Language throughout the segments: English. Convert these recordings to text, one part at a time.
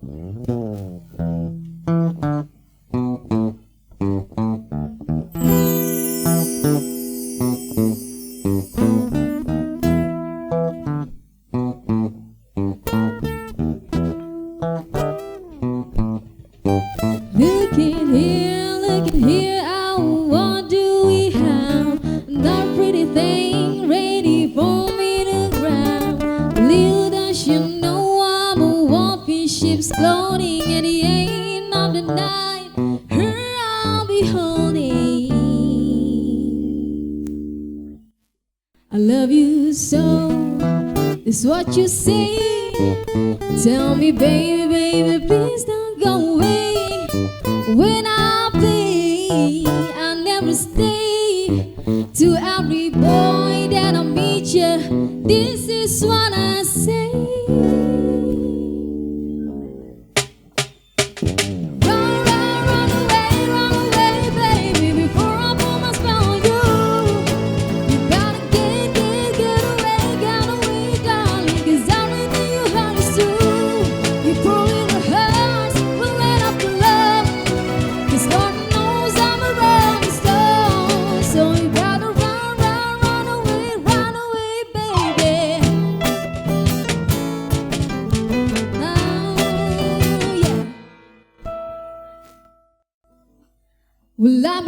Look at here, oh, what do we have? That pretty thing ready for me to grab. Little does you know I'm a walking ship's floating at the end of the night. Her I'll be holding. I love you so, is what you say. Tell me, baby, baby, please don't go away. When I play, I never stay. To every boy that I meet you, this is what I say. Run away, baby, before I put my spell on you. You gotta get away, darling, 'cause everything you heard is true. You probably the hurts, will let up the love, 'cause Lord knows I'm a rolling stone. So you gotta run away, baby. Oh, yeah. Well, let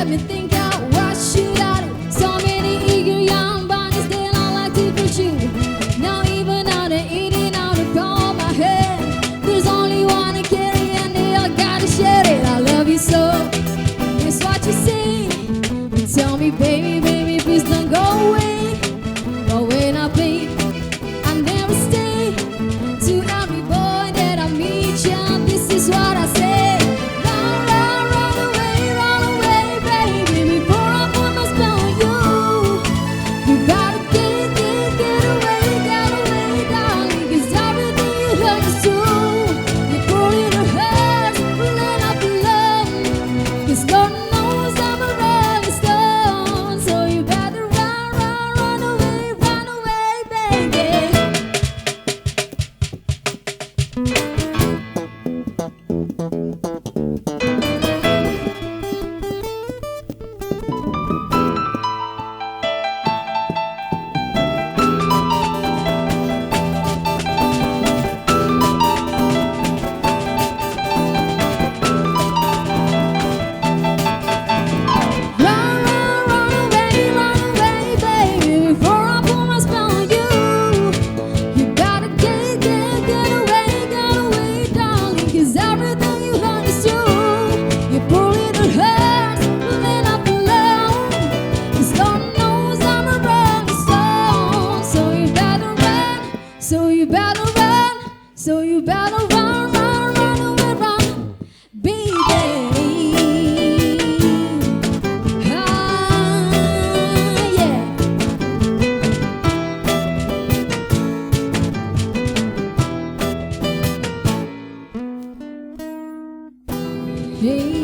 me think out what should I do. So many eager young bunnies that I like to pursue. Now even out of eating out of call my head. There's only one to carry and they all gotta share it. I love you so, it's what you say. But tell me, baby, baby, please don't go away. But when I play, I never stay. To every boy that I meet, yeah, this is what I say. Run away, baby, before I put my spell on you. You gotta get away, darling, 'cause everything you heard is true. You pull it to hurt, let up the love, 'cause Lord knows I'm a rolling stone. So you better run away, baby. Run away, baby, before I put my spell on you. You gotta get away, darling, 'cause everything you heard is true. You pull it to hurt, let up the love, 'cause Lord knows I'm a rolling stone. So you better run, so you better run, so you better run away, baby. Yeah. Hey.